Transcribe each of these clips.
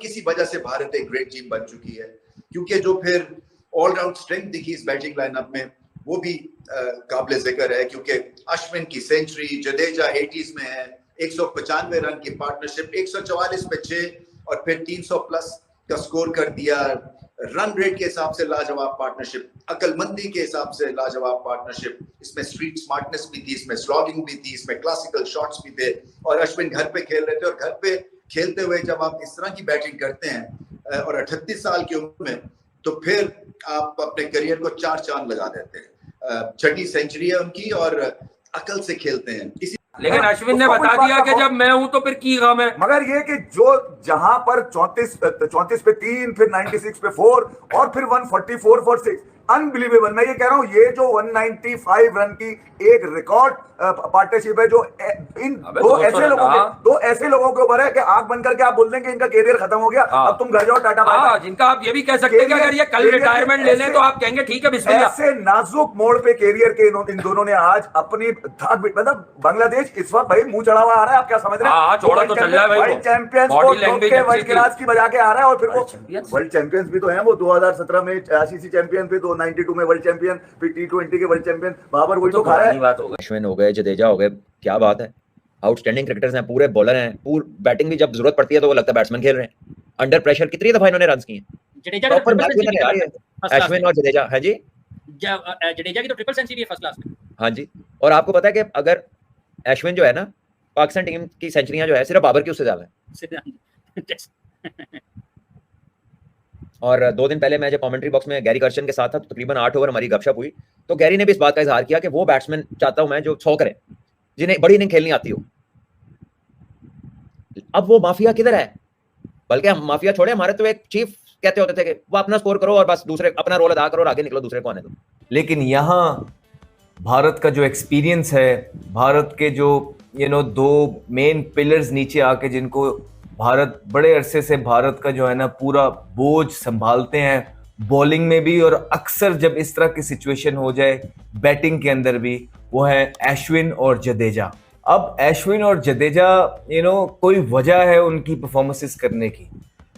किसी वजह से भारत एक ग्रेट टीम बन चुकी है, क्योंकि जो फिर ऑलराउंड स्ट्रेंथ दिखी इस बैटिंग लाइनअप में वो भी काबिल जिक्र है, क्योंकि अश्विन की सेंचुरी, जडेजा 80s में है, 195 रन की पार्टनरशिप, 144 पे 6 और फिर 300 प्लस का स्कोर कर दिया। रन रेट के हिसाब से लाजवाब पार्टनरशिप, अकलमंदी के हिसाब से लाजवाब पार्टनरशिप, इसमें स्ट्रीट स्मार्टनेस भी थी, इसमें स्लॉगिंग भी थी, इसमें क्लासिकल शॉट्स भी थे, और अश्विन घर पे खेल रहे थे। और घर पे खेलते हुए जब आप इस तरह की बैटिंग करते हैं और 38 साल की उम्र में, तो फिर आप अपने करियर को 4 चांद लगा देते हैं। छठी सेंचुरी है उनकी और अकल से खेलते हैं। लेकिन अश्विन ने बता दिया कि जब मैं हूं तो फिर की गम है। मगर ये कि जो जहां पर 34 पे 3, फिर 96 पे 4 और फिर 144 फॉर 6, अनबिलीवेबल। मैं ये कह रहा हूं, ये जो 195 रन की एक रिकॉर्ड पार्टनरशिप है, जो इन दो ऐसे लोगों के ऊपर है कि आंख बंद करके आप बोल दें कि इनका कैरियर खत्म हो गया, अब तुम घर जाओ, टाटा बाय बाय। जिनका आप ये भी कह सकते हैं कि अगर ये कल रिटायरमेंट ले लें तो आप कहेंगे ठीक है बिस्मिल्लाह। ऐसे नाजुक मोड़ पे कैरियर के इन दोनों ने आज अपनी मतलब बांग्लादेश इस वक्त भाई मुंह चढ़ा हुआ आ रहा है। आप क्या समझ रहे हैं? छोड़ा तो चल रहा है भाई, वर्ल्ड चैंपियंस को वर्ल्ड क्लास की बजा के आ रहा है, और फिर वो वर्ल्ड चैंपियंस भी तो हैं। वो 2017 में आईसीसी चैंपियन, फिर 92 में वर्ल्ड चैंपियन, फिर T20 के वर्ल्ड चैंपियन। बाबर वही तो खा रहा है। अश्विन हो गए, जडेजा हो गए, क्या बात है, आउटस्टैंडिंग क्रिकेटर्स हैं, पूरे बॉलर हैं, पूरी बैटिंग भी जब जरूरत पड़ती है तो वो लगता है बैट्समैन खेल रहे हैं। अंडर प्रेशर कितनी दफा इन्होंने रन किए हैं। अश्विन और जडेजा, हाँ जी, जडेजा की तो ट्रिपल सेंचुरी है फर्स्ट क्लास में। हाँ जी, और आपको पता है कि अगर अश्विन जो है ना, पाकिस्तान टीम की सेंचुरियां जो है सिर्फ बाबर की उससे ज्यादा है। और 2 दिन पहले मैं जब कमेंट्री बॉक्स में गैरी कर्शन के साथ था, तो तकरीबन 8 ओवर हमारी गपशप हुई, तो गैरी ने भी इस बात का इजहार किया कि वो बैट्समैन चाहता हूं मैं जो 100 करे, जिन्हें बड़ी इनिंग खेलनी आती हो। अब वो माफिया किधर है? बल्कि हम माफिया छोड़े, हमारे तो एक चीफ कहते होते थे कि वो अपना स्कोर करो और बस दूसरे अपना रोल अदा करो और आगे निकलो, दूसरे को आने दो। लेकिन यहाँ भारत का जो एक्सपीरियंस है, भारत के जो 2 मेन पिलर्स नीचे आके, जिनको भारत बड़े अरसे से भारत का जो है ना पूरा बोझ संभालते हैं, बॉलिंग में भी और अक्सर जब इस तरह की सिचुएशन हो जाए बैटिंग के अंदर भी, वो है अश्विन और जडेजा। अब अश्विन और जडेजा कोई वजह है उनकी परफॉर्मेंसेस करने की,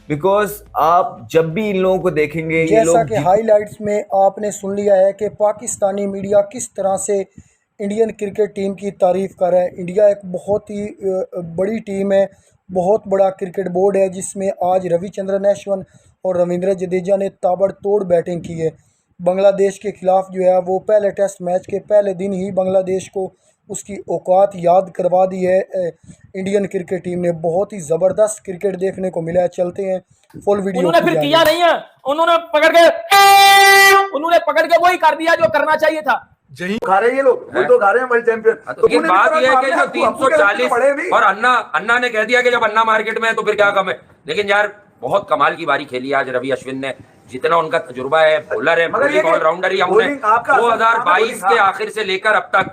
बिकॉज आप जब भी इन लोगों को देखेंगे, जैसा कि हाईलाइट्स में आपने सुन लिया है कि पाकिस्तानी मीडिया किस तरह से इंडियन क्रिकेट टीम की तारीफ कर रहा है। इंडिया एक बहुत ही बड़ी टीम है, बहुत बड़ा क्रिकेट बोर्ड है, जिसमें आज रविचंद्रन अश्विन और रविंद्र जडेजा ने ताबड़तोड़ बैटिंग की है। बांग्लादेश के खिलाफ जो है वो पहले टेस्ट मैच के पहले दिन ही बांग्लादेश को उसकी औकात याद करवा दी है इंडियन क्रिकेट टीम ने। बहुत ही ज़बरदस्त क्रिकेट देखने को मिला है। चलते हैं फुल वीडियो। उन्होंने फिर किया नहीं है, उन्होंने पकड़ के वही कर दिया जो करना चाहिए था। खा रहे हैं ये लोग, वो तो खा रहे हैं वर्ल्ड चैंपियन। तो बात ये है कि जो 340 और अन्ना ने कह दिया कि जब अन्ना मार्केट में है तो फिर क्या कम है। लेकिन यार बहुत कमाल की बारी खेली आज रवि अश्विन ने, जितना उनका तजुर्बा है, बॉलर है, बॉलिंग ऑलराउंडर ही हमने 2022 के आखिर से लेकर अब तक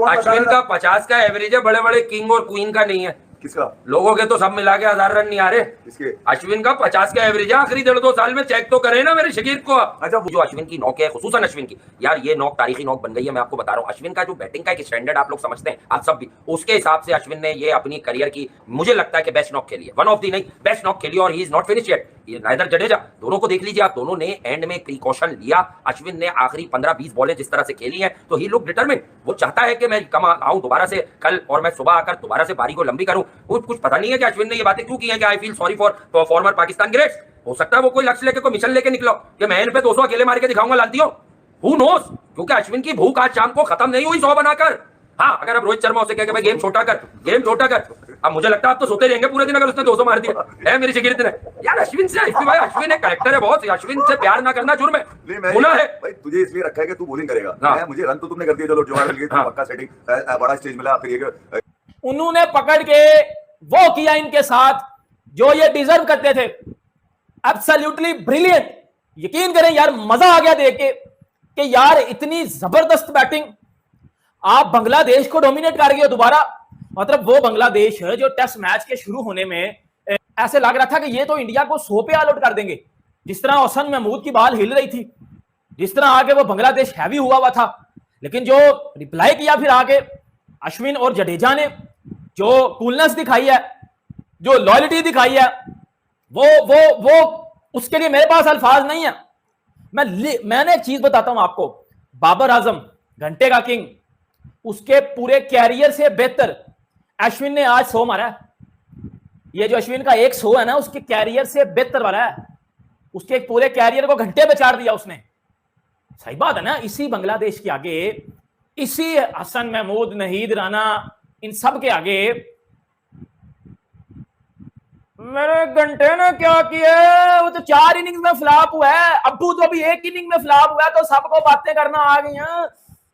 अश्विन का 50 का एवरेज है, बड़े बड़े किंग और क्वीन का नहीं है। किसका? लोगों के तो सब मिला के 1000 रन नहीं आ रहे। अश्विन का 50 का एवरेज है आखिरी 1.5-2 साल में। चेक तो करे ना मेरे शकीर को। अच्छा, जो अश्विन की नॉक है, खुसूसन अश्विन की, यार ये नॉक तारीखी नॉक बन गई है। मैं आपको बता रहा हूँ, अश्विन का जो बैटिंग का एक स्टैंडर्ड आप लोग समझते हैं, आप सब भी, उसके हिसाब से अश्विन ने ये अपनी करियर की, मुझे लगता है कि बेस्ट नॉक खेली है, वन ऑफ दी नहीं, बेस्ट नॉक खेली। और he is not finish yet. Neither Jadeja, दोनों को देख लीजिए आप, दोनों ने एंड में प्रिकॉशन लिया। अश्विन ने आखिरी 15-20 बॉलें जिस तरह से खेली हैं, तो ही लुक डिटरमिन्ड। वो चाहता है कि मैं कम आऊं दोबारा से कल, और मैं सुबह आकर दोबारा से बारी को लंबी करूं। कुछ पता नहीं है कि अश्विन ने ये बातें क्यों की हैं कि I feel sorry for farmer Pakistan greats. हो सकता है वो कोई लक्ष्य लेके, कोई मिशन लेके निकलो कि मैं इन पे 200 अकेले मार के दिखाऊंगा लालतियों। हु नोस, क्योंकि अश्विन की भूख आज शाम को खत्म नहीं हुई 100 बनाकर। हाँ, अगर अब रोहित शर्मा उसे कहे कि भाई गेम छोटा कर, गेम छोटा कर, अब मुझे लगता है आप तो सोते रहेंगे पूरे दिन अगर उसने 200 मार दिया है मेरी शिगिरत ने। यार अश्विन से भाई, अश्विन एक कैरेक्टर है बहुत, अश्विन से प्यार ना करना जुर्म है, गुनाह है। भाई तुझे इसलिए रखा है कि तू बॉलिंग करेगा। मुझे रन तो तुमने कर दिया, चलो जुगाड़ मिल गया, पक्का सेटिंग, बड़ा स्टेज मिला। फिर उन्होंने पकड़ के वो किया इनके साथ जो ये डिजर्व करते थे। Absolutely brilliant. यकीन करें यार, मजा आ गया देख के कि यार इतनी जबरदस्त बैटिंग। आप बांग्लादेश को डोमिनेट कर गए दोबारा। मतलब वो बांग्लादेश है जो टेस्ट मैच के शुरू होने में ऐसे लग रहा था कि ये तो इंडिया को 100 पे ऑल आउट कर देंगे। जिस तरह हसन महमूद की बाल हिल रही थी, जिस तरह आगे वो बांग्लादेश हैवी हुआ था, लेकिन जो रिप्लाई किया फिर आगे अश्विन और जडेजा ने, जो कूलनेस दिखाई है, जो लॉयल्टी दिखाई है, वो उसके लिए मेरे पास अल्फाज नहीं है। मैंने एक चीज बताता हूं आपको, बाबर आजम घंटे का किंग, उसके पूरे कैरियर से बेहतर अश्विन ने आज 100 मारा है। ये जो अश्विन का एक 100 है ना, उसके कैरियर से बेहतर वाला है। उसके पूरे कैरियर को घंटे पे चाड़ दिया उसने। सही बात है ना। इसी बांग्लादेश के आगे, इसी हसन महमूद, नहीद राना, इन सब के आगे मेरे घंटे ने क्या किया? वो तो 4 इनिंग्स में फ्लॉप हुआ है। अब्बू तो अभी 1 इनिंग में फ्लॉप हुआ है, तो सबको बातें करना आ गई हैं।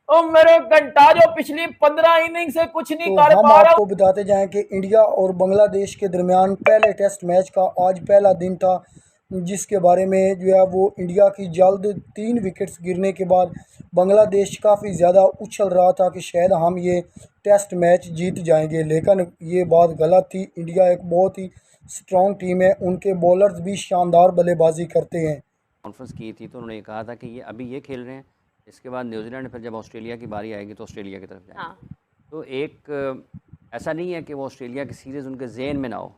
और मेरे घंटा जो पिछली 15 इनिंग से कुछ नहीं कर हम पा रहा। आपको बताते जाएं कि इंडिया और बांग्लादेश के दरमियान पहले टेस्ट मैच का आज पहला दिन था, जिसके बारे में जो है वो इंडिया की जल्द 3 विकेट्स गिरने के बाद बांग्लादेश काफ़ी ज़्यादा उछल रहा था कि शायद हम ये टेस्ट मैच जीत जाएंगे, लेकिन ये बात गलत थी। इंडिया एक बहुत ही स्ट्रॉन्ग टीम है, उनके बॉलर्स भी शानदार बल्लेबाजी करते हैं। कॉन्फ्रेंस की थी तो उन्होंने कहा था कि ये अभी ये खेल रहे हैं, इसके बाद न्यूजीलैंड, फिर जब ऑस्ट्रेलिया की बारी आएगी तो ऑस्ट्रेलिया की तरफ जाएंगे। हाँ। तो एक ऐसा नहीं है कि वो ऑस्ट्रेलिया की सीरीज़ उनके जहन में ना हो,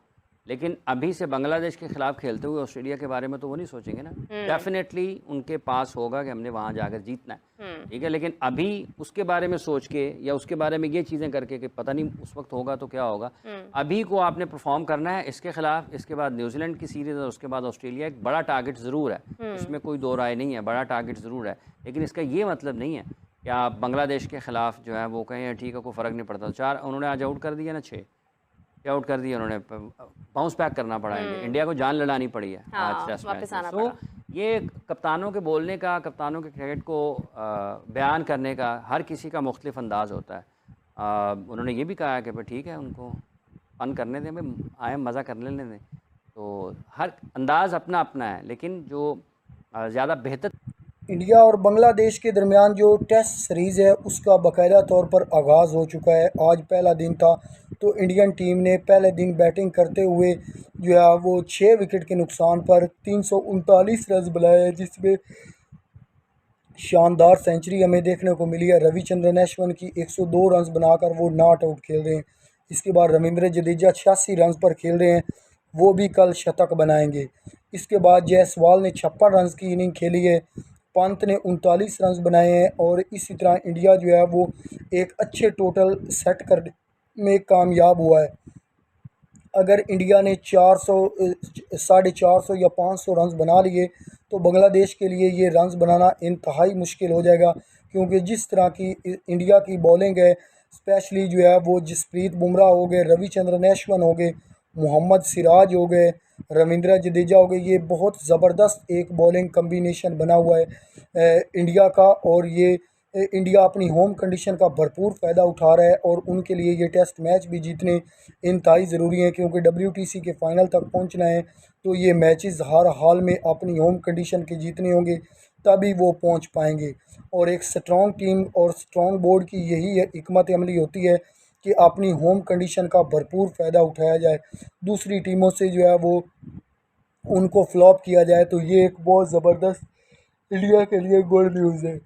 लेकिन अभी से बांग्लादेश के खिलाफ खेलते हुए ऑस्ट्रेलिया के बारे में तो वो नहीं सोचेंगे ना। डेफिनेटली उनके पास होगा कि हमने वहाँ जाकर जीतना है, ठीक है, लेकिन अभी उसके बारे में सोच के या उसके बारे में ये चीज़ें करके कि पता नहीं उस वक्त होगा तो क्या होगा, अभी को आपने परफॉर्म करना है इसके खिलाफ। इसके बाद न्यूजीलैंड की सीरीज़ और उसके बाद ऑस्ट्रेलिया। एक बड़ा टारगेट ज़रूर है, इसमें कोई दो राय नहीं है, बड़ा टारगेट ज़रूर है, लेकिन इसका ये मतलब नहीं है कि आप बांग्लादेश के खिलाफ जो है वो कहें ठीक है कोई फ़र्क नहीं पड़ता। 4 उन्होंने आज आउट कर दिया ना, 6 आउट कर दिया उन्होंने, बाउंस बैक करना पड़ा है। इंडिया को जान लड़ानी पड़ी है आज टेस्ट मैच में। तो ये कप्तानों के बोलने का, कप्तानों के क्रिकेट को बयान करने का हर किसी का मुख्तलिफ अंदाज़ होता है। उन्होंने ये भी कहा है कि भाई ठीक है, उनको फ़न करने दें, भाई आए मज़ा कर लेने दें। तो हर अंदाज़ अपना अपना है, लेकिन जो ज़्यादा बेहतर इंडिया और बांग्लादेश के दरमियान जो टेस्ट सीरीज़ है उसका बाकायदा तौर पर आगाज़ हो चुका है। आज पहला दिन था, तो इंडियन टीम ने पहले दिन बैटिंग करते हुए जो है वो 6 विकेट के नुकसान पर 339 रन बनाए हैं, जिसमें शानदार सेंचुरी हमें देखने को मिली है रविचंद्रन अश्विन की। 102 रन बनाकर वो नॉट आउट खेल रहे हैं। इसके बाद रविंद्र जडेजा 86 रन पर खेल रहे हैं, वो भी कल शतक बनाएंगे। इसके बाद जायसवाल ने 56 रन की इनिंग खेली है, पंत ने 39 रन बनाए हैं, और इसी तरह इंडिया जो है वो एक अच्छे टोटल सेट करने में कामयाब हुआ है। अगर इंडिया ने 400, 450 या 500 रन बना लिए तो बांग्लादेश के लिए ये रन बनाना इंतहाई मुश्किल हो जाएगा, क्योंकि जिस तरह की इंडिया की बॉलिंग है, स्पेशली जो है वो जसप्रीत बुमराह हो गए, रविचंद्रन अश्विन हो गए, मोहम्मद सिराज हो गए, रविंद्र जडेजा हो गए, ये बहुत ज़बरदस्त एक बॉलिंग कम्बिनेशन बना हुआ है इंडिया का। और ये इंडिया अपनी होम कंडीशन का भरपूर फ़ायदा उठा रहा है, और उनके लिए ये टेस्ट मैच भी जीतने इंतहाई ज़रूरी हैं, क्योंकि WTC के फ़ाइनल तक पहुंचना है तो ये मैचेस हर हाल में अपनी होम कंडीशन के जीतने होंगे, तभी वो पहुंच पाएंगे। और एक स्ट्रॉन्ग टीम और स्ट्रॉन्ग बोर्ड की यही हिकमत अमली होती है कि अपनी होम कंडीशन का भरपूर फ़ायदा उठाया जाए, दूसरी टीमों से जो है वो उनको फ्लॉप किया जाए। तो ये एक बहुत ज़बरदस्त इंडिया के लिए गुड न्यूज़ है।